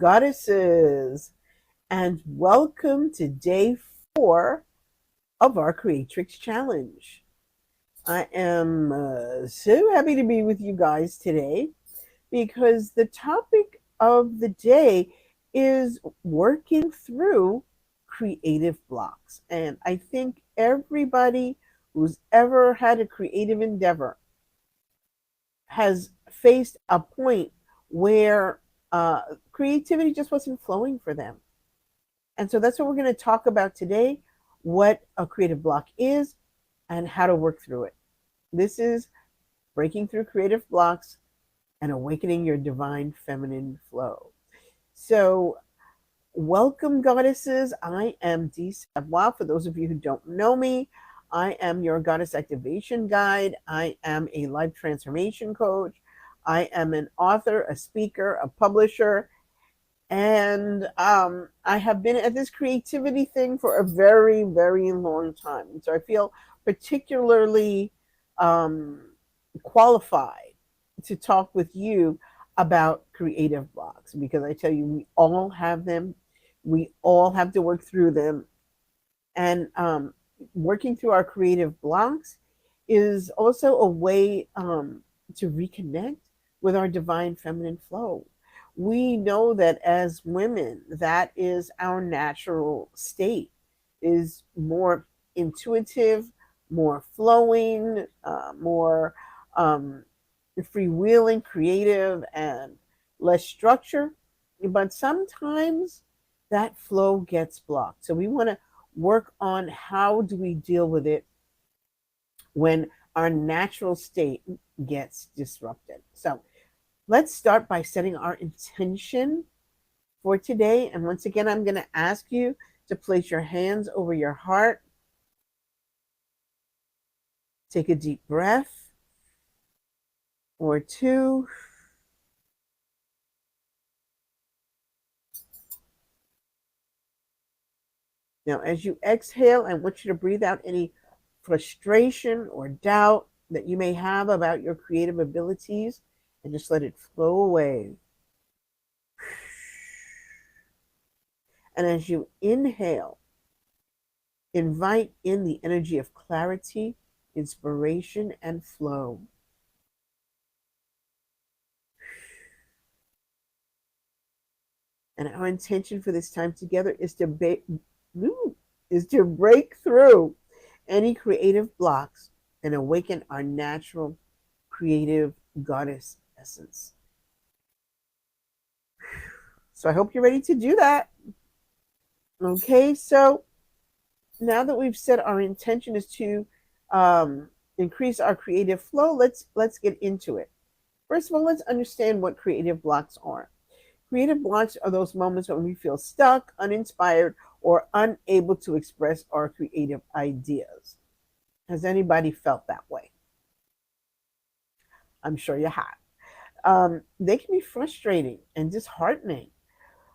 goddesses, and welcome to day 4 of our Creatrix Challenge. I am so happy to be with you guys today because the topic of the day is working through creative blocks. And I think everybody who's ever had a creative endeavor has faced a point where creativity just wasn't flowing for them. And so that's what we're going to talk about today, what a creative block is and how to work through it. This is breaking through creative blocks and awakening your divine feminine flow. So welcome, goddesses. I am Dee Savoie. For those of you who don't know me, I am your goddess activation guide. I am a life transformation coach. I am an author, a speaker, a publisher, and I have been at this creativity thing for a very, very long time. And so I feel particularly qualified to talk with you about creative blocks, because I tell you, we all have them. We all have to work through them. And working through our creative blocks is also a way to reconnect with our divine feminine flow. We know that as women, that is our natural state, is more intuitive, more flowing, more freewheeling, creative, and less structure. But sometimes that flow gets blocked. So we want to work on how do we deal with it when our natural state gets disrupted. So let's start by setting our intention for today. And once again, I'm going to ask you to place your hands over your heart. Take a deep breath or two. Now, as you exhale, I want you to breathe out any frustration or doubt that you may have about your creative abilities and just let it flow away. And as you inhale, invite in the energy of clarity, inspiration, and flow. And our intention for this time together is to break through any creative blocks and awaken our natural creative goddess essence. So I hope you're ready to do that. Okay, so now that we've said our intention is to increase our creative flow, let's get into it. First of all, let's understand what creative blocks are. Creative blocks are those moments when we feel stuck, uninspired, or unable to express our creative ideas. Has anybody felt that way? I'm sure you have. They can be frustrating and disheartening,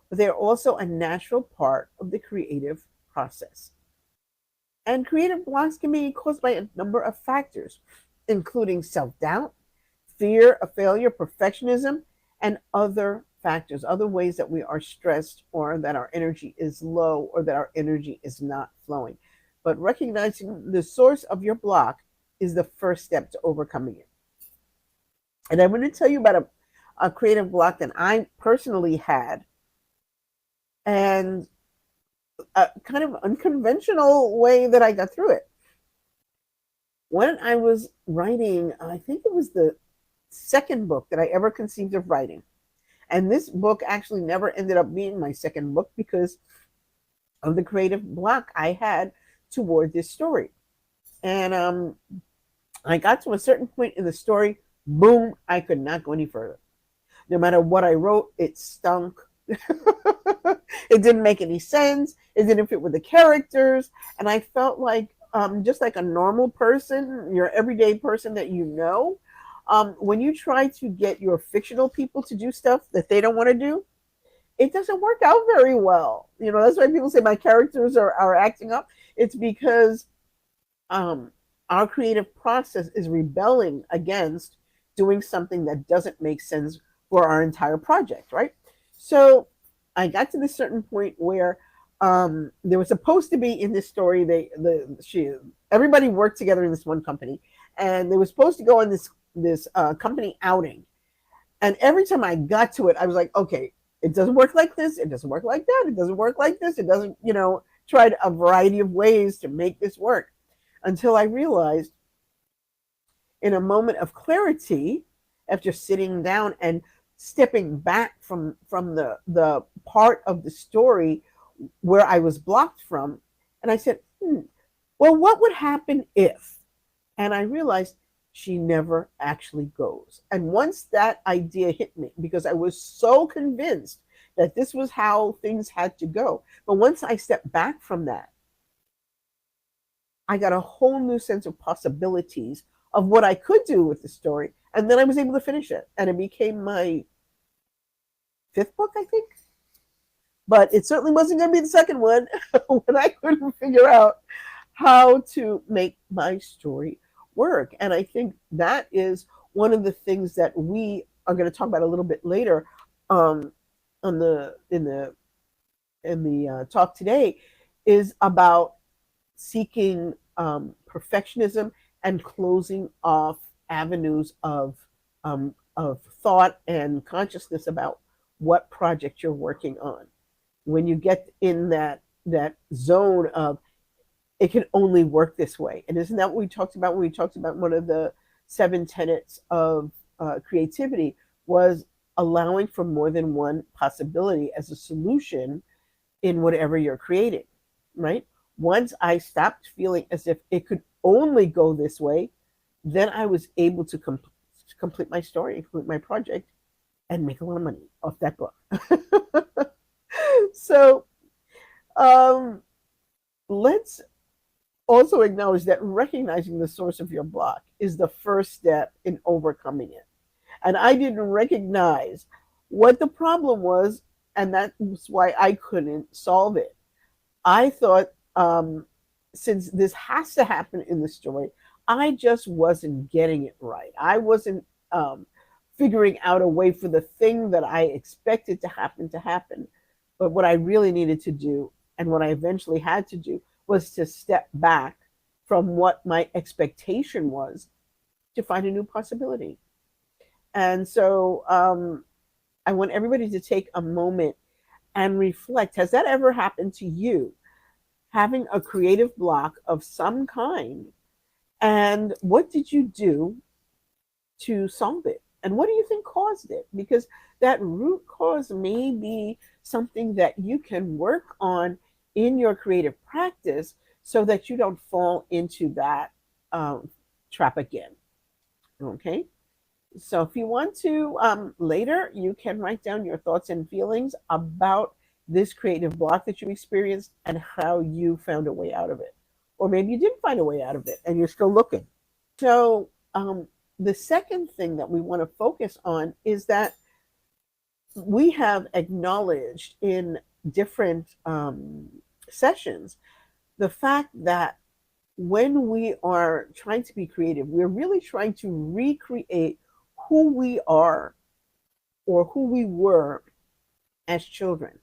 but they're also a natural part of the creative process. And creative blocks can be caused by a number of factors, including self-doubt, fear of failure, perfectionism, and other factors, other ways that we are stressed or that our energy is low or that our energy is not flowing. But recognizing the source of your block is the first step to overcoming it. And I'm going to tell you about a creative block that I personally had, and a kind of unconventional way that I got through it. When I was writing, I think it was the second book that I ever conceived of writing. And this book actually never ended up being my second book because of the creative block I had toward this story. And I got to a certain point in the story, boom, I could not go any further. No matter what I wrote, it stunk. It didn't make any sense. It didn't fit with the characters. And I felt like, just like a normal person, your everyday person that you know, when you try to get your fictional people to do stuff that they don't want to do, it doesn't work out very well. You know, that's why people say my characters are acting up. It's because our creative process is rebelling against doing something that doesn't make sense for our entire project, right? So I got to this certain point where there was supposed to be in this story everybody worked together in this one company, and they were supposed to go on this company outing. And every time I got to it, I was like, okay, it doesn't work like this. It doesn't work like that. It doesn't work like this. It doesn't, tried a variety of ways to make this work until I realized in a moment of clarity, after sitting down and stepping back from the part of the story where I was blocked from, and I said, well, what would happen if? And I realized she never actually goes. And once that idea hit me, because I was so convinced that this was how things had to go, but once I stepped back from that, I got a whole new sense of possibilities of what I could do with the story. And then I was able to finish it. And it became my fifth book, I think. But it certainly wasn't going to be the second one when I couldn't figure out how to make my story work. And I think that is one of the things that we are going to talk about a little bit later in the talk today, is about seeking perfectionism and closing off avenues of thought and consciousness about what project you're working on. When you get in that zone of it can only work this way, and isn't that what we talked about when we talked about one of the 7 tenets of creativity, was allowing for more than one possibility as a solution in whatever you're creating, right? Once I stopped feeling as if it could only go this way, then I was able to complete my story, complete my project, and make a lot of money off that book. So let's also acknowledge that recognizing the source of your block is the first step in overcoming it. And I didn't recognize what the problem was, and that was why I couldn't solve it. I thought, since this has to happen in the story, I just wasn't getting it right. I wasn't figuring out a way for the thing that I expected to happen. But what I really needed to do, and what I eventually had to do, was to step back from what my expectation was to find a new possibility. And so I want everybody to take a moment and reflect. Has that ever happened to you? Having a creative block of some kind, and what did you do to solve it? And what do you think caused it? Because that root cause may be something that you can work on in your creative practice so that you don't fall into that trap again. Okay? So if you want to, later, you can write down your thoughts and feelings about this creative block that you experienced and how you found a way out of it. Or maybe you didn't find a way out of it and you're still looking. So the second thing that we want to focus on is that we have acknowledged in different sessions the fact that when we are trying to be creative, we're really trying to recreate who we are or who we were as children.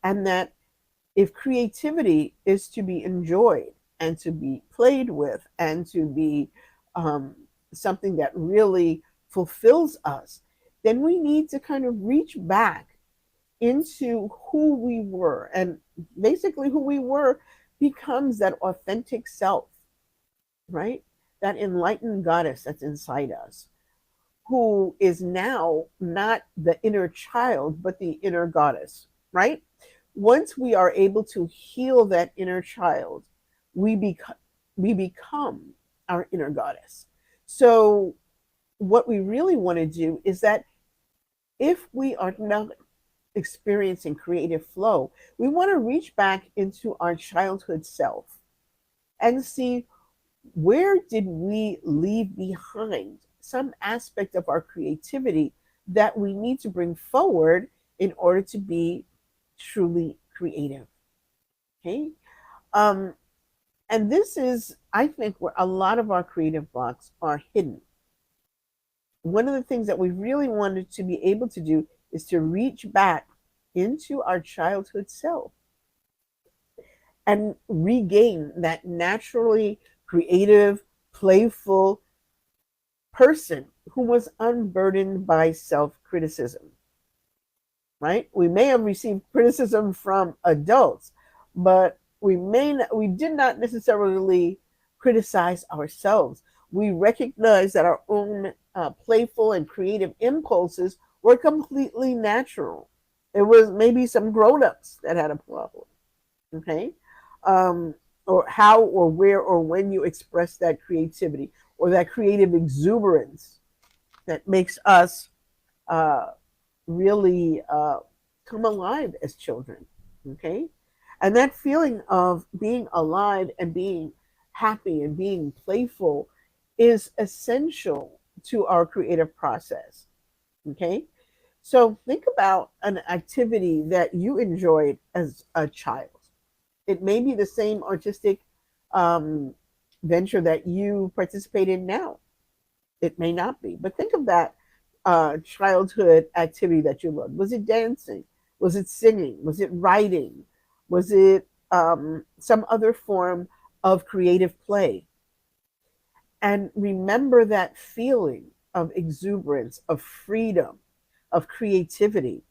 And that if creativity is to be enjoyed and to be played with and to be something that really fulfills us, then we need to kind of reach back into who we were. And basically, who we were becomes that authentic self, right? That enlightened goddess that's inside us, who is now not the inner child, but the inner goddess, right? Once we are able to heal that inner child, we become our inner goddess. So what we really want to do is that if we are not experiencing creative flow, we want to reach back into our childhood self and see, where did we leave behind some aspect of our creativity that we need to bring forward in order to be truly creative. Okay. And this is, I think, where a lot of our creative blocks are hidden. One of the things that we really wanted to be able to do is to reach back into our childhood self and regain that naturally creative, playful person who was unburdened by self criticism, right? We may have received criticism from adults, but we did not necessarily criticize ourselves. We recognized that our own playful and creative impulses were completely natural. It was maybe some grown-ups that had a problem, okay? Um, or how or where or when you express that creativity or that creative exuberance that makes us uh, really come alive as children. Okay. And that feeling of being alive and being happy and being playful is essential to our creative process. Okay. So think about an activity that you enjoyed as a child. It may be the same artistic um, venture that you participate in now. It may not be, but think of that childhood activity that you loved. Was it dancing? Was it singing? Was it writing? Was it some other form of creative play? And remember that feeling of exuberance, of freedom, of creativity,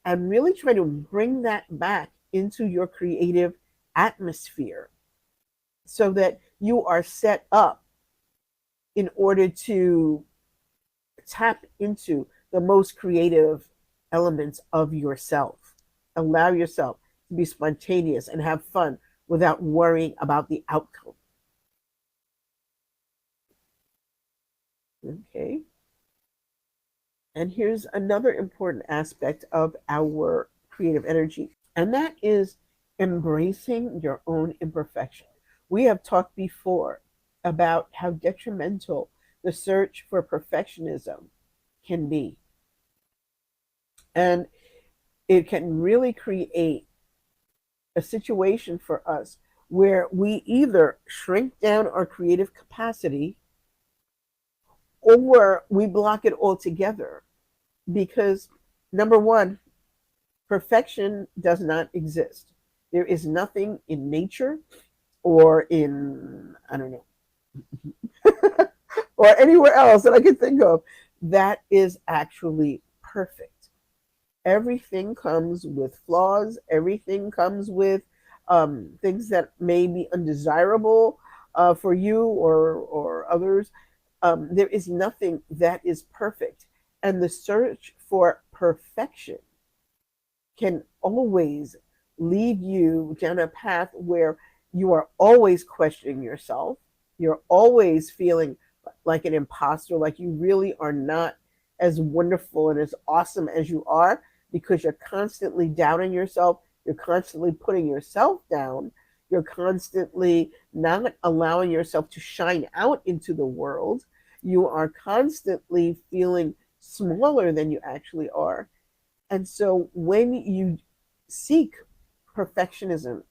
and really try to bring that back into your creative atmosphere so that you are set up in order to tap into the most creative elements of yourself. Allow yourself to be spontaneous and have fun without worrying about the outcome. Okay. And here's another important aspect of our creative energy, and that is embracing your own imperfection. We have talked before about how detrimental the search for perfectionism can be. And it can really create a situation for us where we either shrink down our creative capacity or we block it altogether because, number one, perfection does not exist. There is nothing in nature or in, I don't know, or anywhere else that I can think of that is actually perfect. Everything comes with flaws. Everything comes with things that may be undesirable for you or others. There is nothing that is perfect. And the search for perfection can always lead you down a path where you are always questioning yourself. You're always feeling like an imposter, like you really are not as wonderful and as awesome as you are because you're constantly doubting yourself. You're constantly putting yourself down. You're constantly not allowing yourself to shine out into the world. You are constantly feeling smaller than you actually are. And so when you seek perfectionism,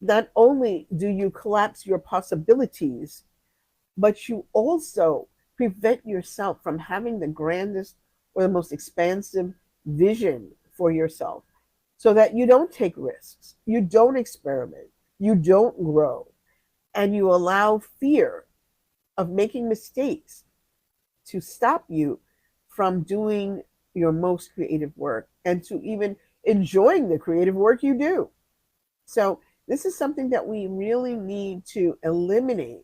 not only do you collapse your possibilities, but you also prevent yourself from having the grandest or the most expansive vision for yourself so that you don't take risks, you don't experiment, you don't grow, and you allow fear of making mistakes to stop you from doing your most creative work and to even enjoying the creative work you do. So, this is something that we really need to eliminate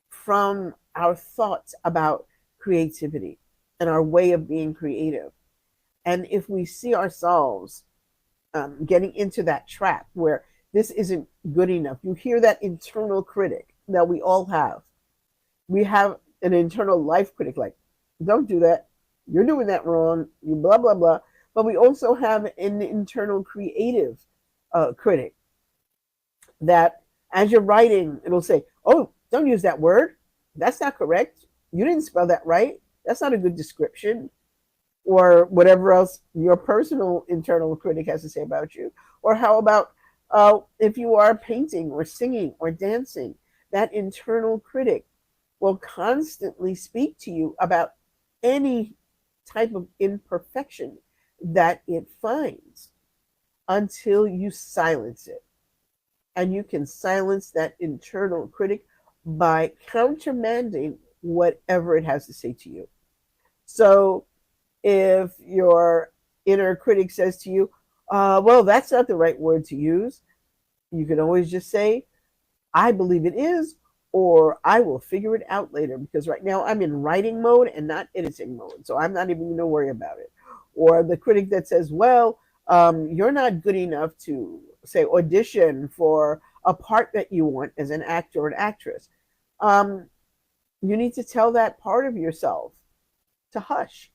from our thoughts about creativity and our way of being creative. And if we see ourselves getting into that trap where this isn't good enough, you hear that internal critic that we all have. We have an internal life critic like, don't do that. You're doing that wrong. You blah, blah, blah. But we also have an internal creative critic that as you're writing, it'll say, oh, don't use that word. That's not correct. You didn't spell that right. That's not a good description. Or whatever else your personal internal critic has to say about you. Or how about if you are painting or singing or dancing, that internal critic will constantly speak to you about any type of imperfection that it finds until you silence it. And you can silence that internal critic by countermanding whatever it has to say to you. So if your inner critic says to you, well, that's not the right word to use, you can always just say, I believe it is, or I will figure it out later because right now I'm in writing mode and not editing mode. So I'm not even going to worry about it. Or the critic that says, well, you're not good enough to, say, audition for a part that you want as an actor or an actress. You need to tell that part of yourself to hush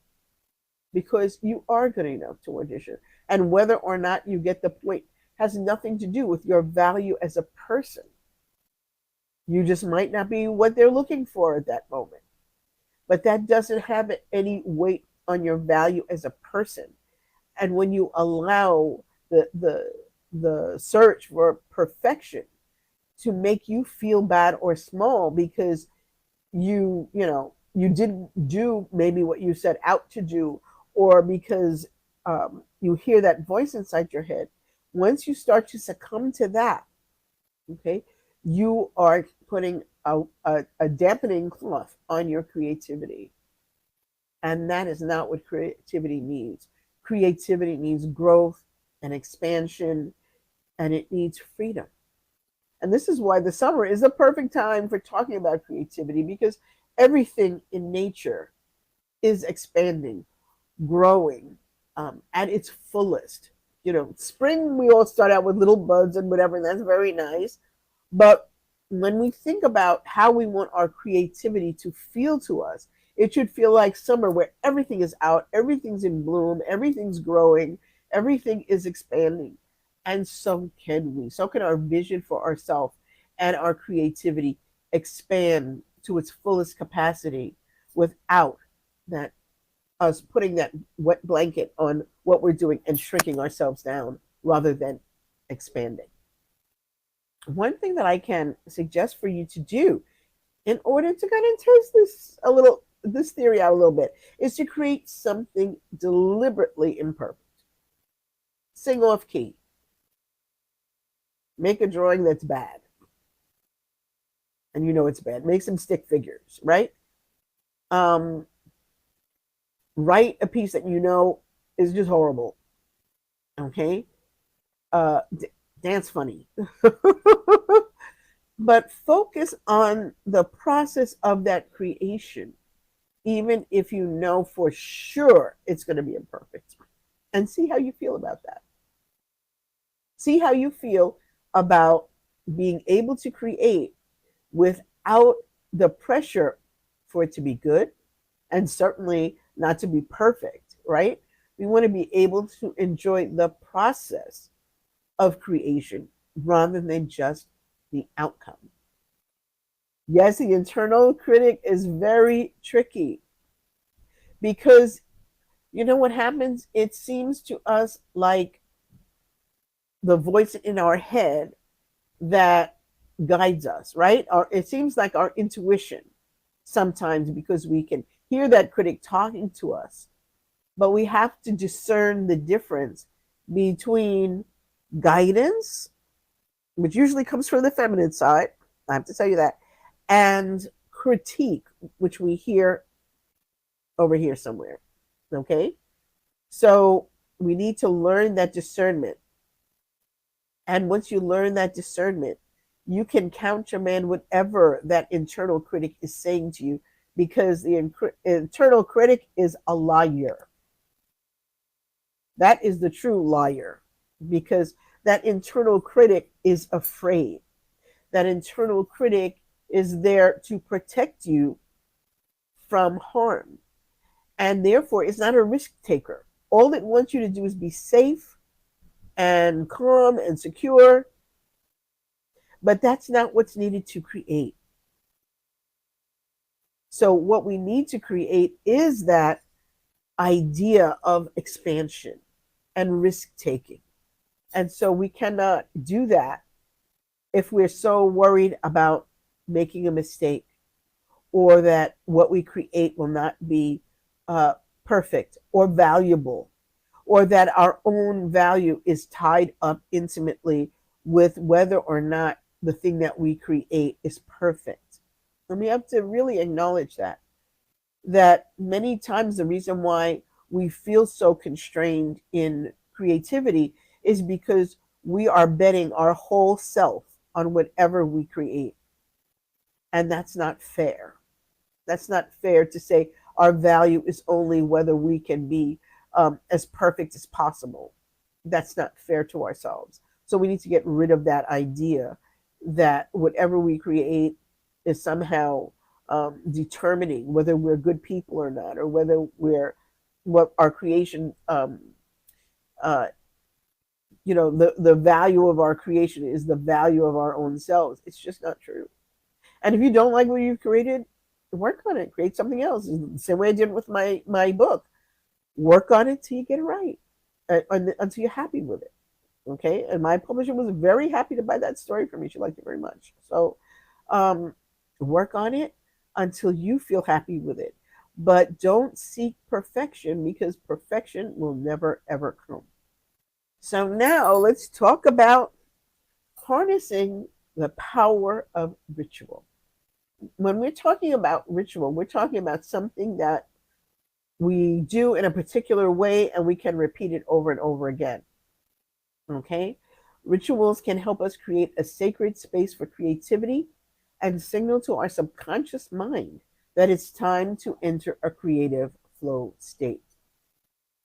because you are good enough to audition. And whether or not you get the point has nothing to do with your value as a person. You just might not be what they're looking for at that moment. But that doesn't have any weight on your value as a person. And when you allow the search for perfection to make you feel bad or small because you didn't do maybe what you set out to do, or because you hear that voice inside your head, once you start to succumb to that, okay, you are putting a dampening cloth on your creativity. And that is not what creativity needs. Creativity needs growth and expansion, and it needs freedom. And this is why the summer is the perfect time for talking about creativity, because everything in nature is expanding, growing at its fullest. Spring, we all start out with little buds and whatever, and that's very nice. But when we think about how we want our creativity to feel to us, it should feel like summer where everything is out, everything's in bloom, everything's growing, everything is expanding. And so can we. So can our vision for ourselves and our creativity expand to its fullest capacity without that us putting that wet blanket on what we're doing and shrinking ourselves down rather than expanding. One thing that I can suggest for you to do in order to kind of test this theory out a little bit is to create something deliberately imperfect. Sing off key. Make a drawing that's bad. And you know it's bad. Make some stick figures, right? Write a piece that you know is just horrible. Okay? Dance funny. But focus on the process of that creation, even if you know for sure it's going to be imperfect. And see how you feel about that. See how you feel about being able to create without the pressure for it to be good and certainly not to be perfect, right? We want to be able to enjoy the process of creation rather than just the outcome. Yes, the internal critic is very tricky because you know what happens? It seems to us like the voice in our head that guides us, right? Or it seems like our intuition sometimes, because we can hear that critic talking to us, but we have to discern the difference between guidance, which usually comes from the feminine side, I have to tell you that, and critique, which we hear over here somewhere. Okay? So we need to learn that discernment. And once you learn that discernment, you can countermand whatever that internal critic is saying to you, because the internal critic is a liar. That is the true liar, because that internal critic is afraid. That internal critic is there to protect you from harm. And therefore, it's not a risk taker. All it wants you to do is be safe and calm and secure. But that's not what's needed to create. So what we need to create is that idea of expansion and risk taking. And so we cannot do that if we're so worried about making a mistake, or that what we create will not be perfect or valuable, or that our own value is tied up intimately with whether or not the thing that we create is perfect. And we have to really acknowledge that many times the reason why we feel so constrained in creativity is because we are betting our whole self on whatever we create. And that's not fair. That's not fair to say our value is only whether we can be as perfect as possible. That's not fair to ourselves. So we need to get rid of that idea that whatever we create is somehow determining whether we're good people or not, or whether we're what our creation, uh, the value of our creation is the value of our own selves. It's just not true. And if you don't like what you've created, work on it. Create something else. The same way I did with my book. Work on it till you get it right, until you're happy with it. Okay. And my publisher was very happy to buy that story for me. She liked it very much. So um, work on it until you feel happy with it. But don't seek perfection, because perfection will never, ever come. So now let's talk about harnessing the power of ritual. When we're talking about ritual, we're talking about something that we do in a particular way and we can repeat it over and over again. Okay? Rituals can help us create a sacred space for creativity and signal to our subconscious mind that it's time to enter a creative flow state.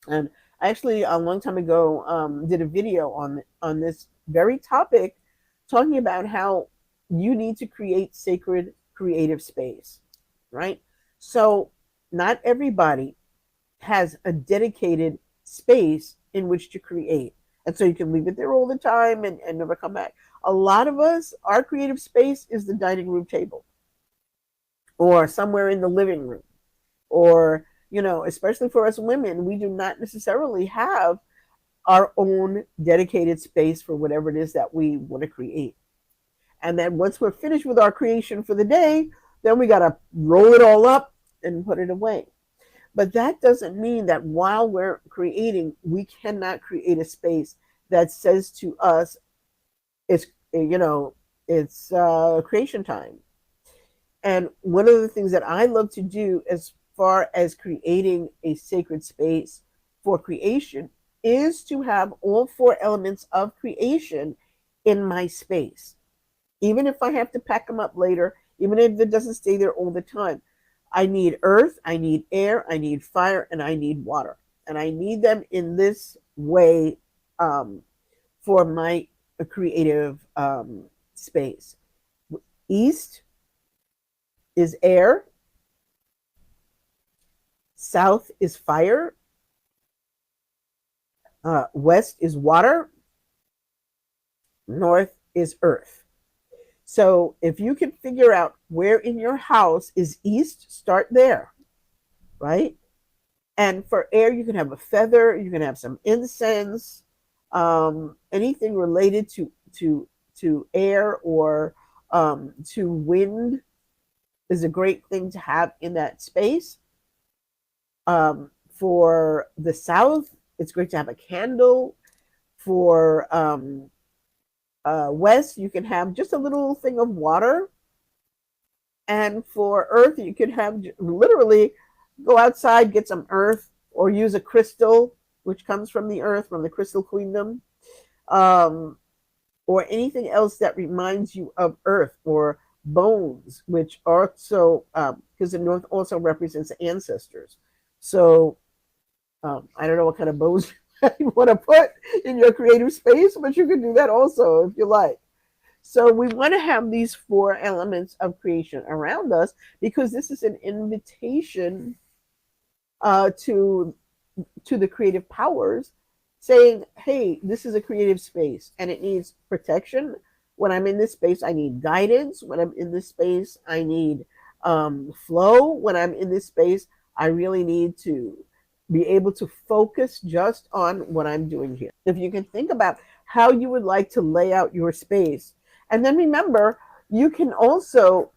And I actually, a long time ago, did a video on this very topic, talking about how you need to create sacred creative space, right? So not everybody has a dedicated space in which to create. And so you can leave it there all the time and never come back. A lot of us, our creative space is the dining room table, or somewhere in the living room, or, especially for us women, we do not necessarily have our own dedicated space for whatever it is that we want to create. And then once we're finished with our creation for the day, then we got to roll it all up and put it away. But that doesn't mean that while we're creating, we cannot create a space that says to us, it's creation time. And one of the things that I love to do as far as creating a sacred space for creation is to have all four elements of creation in my space. Even if I have to pack them up later, even if it doesn't stay there all the time. I need earth, I need air, I need fire, and I need water. And I need them in this way for my creative space. East is air. South is fire. West is water. North is earth. So if you can figure out where in your house is east, start there, right? And for air, you can have a feather, you can have some incense, anything related to air or to wind is a great thing to have in that space. For the south, it's great to have a candle. For west, you can have just a little thing of water. And for earth, you could have literally go outside, get some earth, or use a crystal, which comes from the earth, from the crystal queendom, or anything else that reminds you of earth, or bones, which also, because the north also represents ancestors. So I don't know what kind of bones you want to put in your creative space, but you can do that also if you like. So we want to have these four elements of creation around us, because this is an invitation to the creative powers, saying, hey, this is a creative space and it needs protection. When I'm in this space, I need guidance. When I'm in this space, I need flow. When I'm in this space, I really need to be able to focus just on what I'm doing here. If you can think about how you would like to lay out your space, and then remember, you can also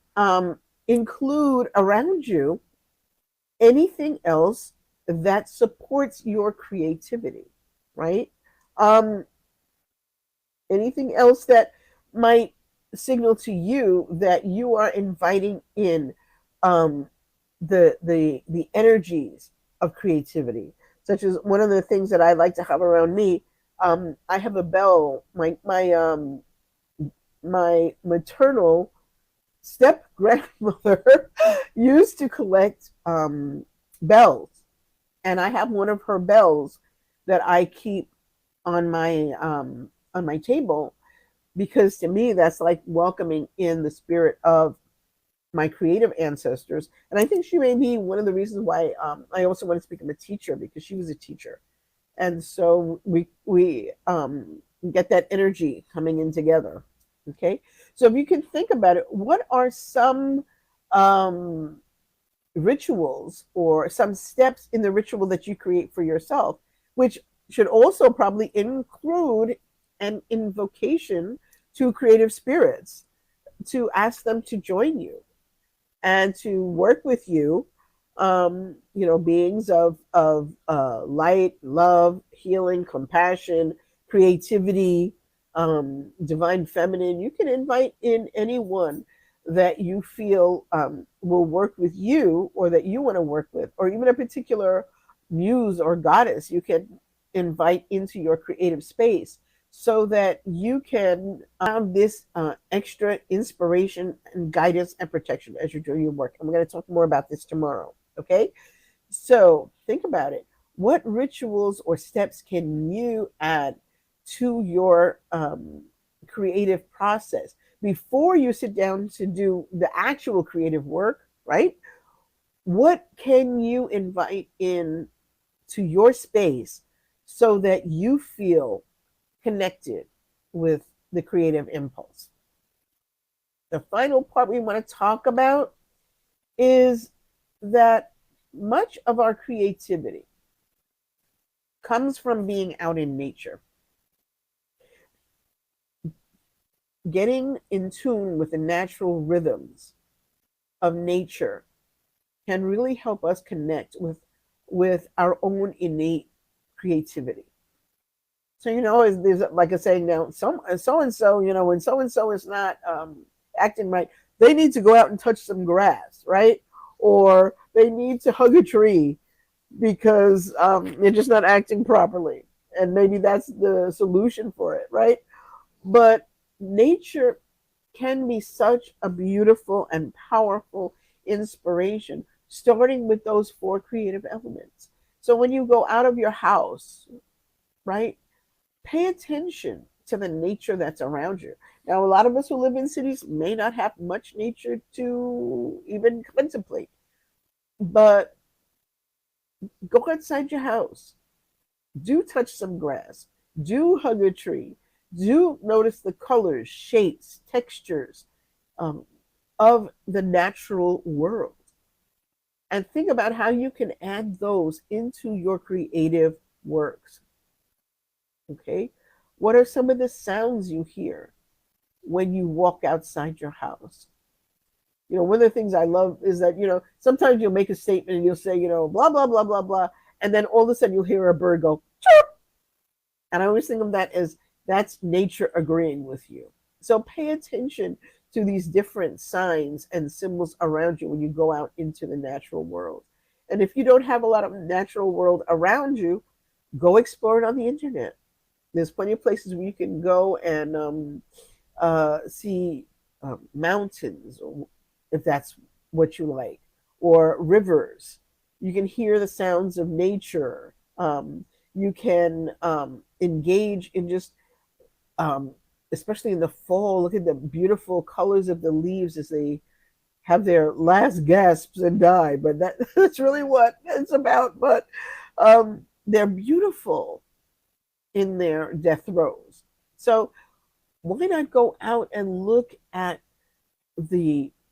include around you anything else that supports your creativity. right? Um, Anything else that might signal to you that you are inviting in um, the energies of creativity, such as one of the things that I like to have around me. I have a bell. My maternal step grandmother used to collect bells, and I have one of her bells that I keep on my table, because to me that's like welcoming in the spirit of my creative ancestors. And I think she may be one of the reasons why I also want to become a teacher, because she was a teacher, and so we get that energy coming in together. Okay, so if you can think about it, what are some um, rituals or some steps in the ritual that you create for yourself, which should also probably include an invocation to creative spirits, to ask them to join you and to work with you, beings of light, love, healing, compassion, creativity, divine feminine. You can invite in anyone that you feel will work with you, or that you want to work with, or even a particular muse or goddess you can invite into your creative space, so that you can have this extra inspiration and guidance and protection as you're doing your work. And we're going to talk more about this tomorrow. Okay, so think about it. What rituals or steps can you add to your creative process before you sit down to do the actual creative work, right? What can you invite in to your space so that you feel connected with the creative impulse? The final part we want to talk about is that much of our creativity comes from being out in nature. Getting in tune with the natural rhythms of nature can really help us connect with our own innate creativity. So there's like a saying now, so and so, when so and so is not acting right, they need to go out and touch some grass, right? Or they need to hug a tree because they're just not acting properly, and maybe that's the solution for it, right? But nature can be such a beautiful and powerful inspiration, starting with those four creative elements. So when you go out of your house, right, pay attention to the nature that's around you. Now, a lot of us who live in cities may not have much nature to even contemplate, but go outside your house, do touch some grass, do hug a tree, do notice the colors, shapes, textures um, of the natural world, and think about how you can add those into your creative works. Okay, what are some of the sounds you hear when you walk outside your house? One of the things I love is that, sometimes you'll make a statement and you'll say, blah, blah, blah, blah, blah. And then all of a sudden you'll hear a bird go, chirp. And I always think of that as that's nature agreeing with you. So pay attention to these different signs and symbols around you when you go out into the natural world. And if you don't have a lot of natural world around you, go explore it on the internet. There's plenty of places where you can go and see mountains, if that's what you like, or rivers. You can hear the sounds of nature. You can engage in just, especially in the fall, look at the beautiful colors of the leaves as they have their last gasps and die. But that's really what it's about. But they're beautiful in their death throes. So why not go out and look at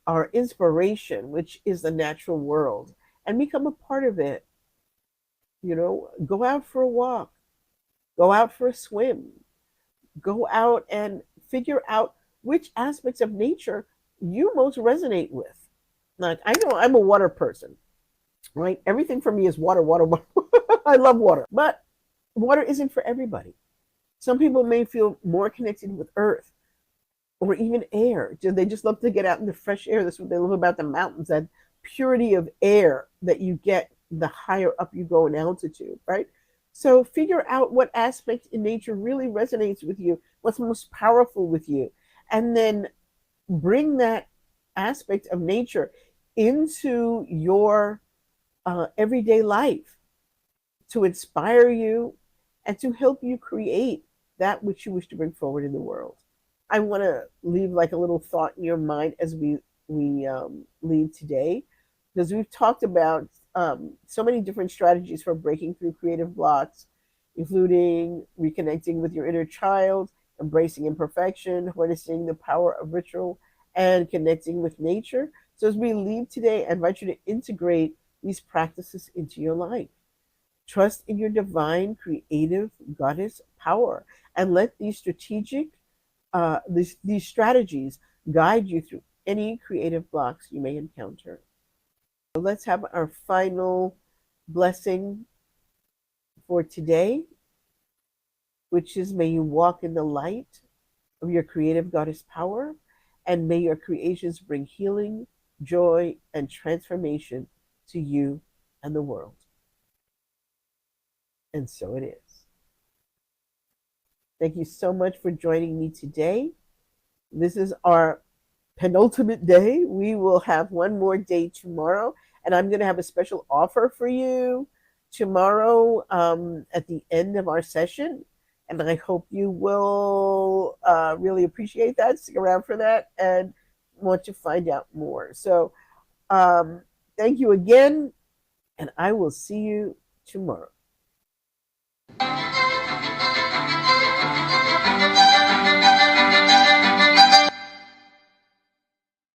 our inspiration, which is the natural world, and become a part of it? Go out for a walk, go out for a swim, go out and figure out which aspects of nature you most resonate with. Like, I know I'm a water person, right? Everything for me is water, water, water. I love water. But water isn't for everybody. Some people may feel more connected with earth or even air. They just love to get out in the fresh air. That's what they love about the mountains, that purity of air that you get the higher up you go in altitude, right? So figure out what aspect in nature really resonates with you, what's most powerful with you, and then bring that aspect of nature into your everyday life to inspire you and to help you create that which you wish to bring forward in the world. I want to leave like a little thought in your mind as we leave today, because we've talked about so many different strategies for breaking through creative blocks, including reconnecting with your inner child, embracing imperfection, harnessing the power of ritual, and connecting with nature. So as we leave today, I invite you to integrate these practices into your life. Trust in your divine, creative goddess power, and let these strategies guide you through any creative blocks you may encounter. So let's have our final blessing for today, which is may you walk in the light of your creative goddess power, and may your creations bring healing, joy, and transformation to you and the world. And so it is. Thank you so much for joining me today. This is our penultimate day. We will have one more day tomorrow, and I'm going to have a special offer for you tomorrow at the end of our session. And I hope you will really appreciate that. Stick around for that and want to find out more. So thank you again, and I will see you tomorrow.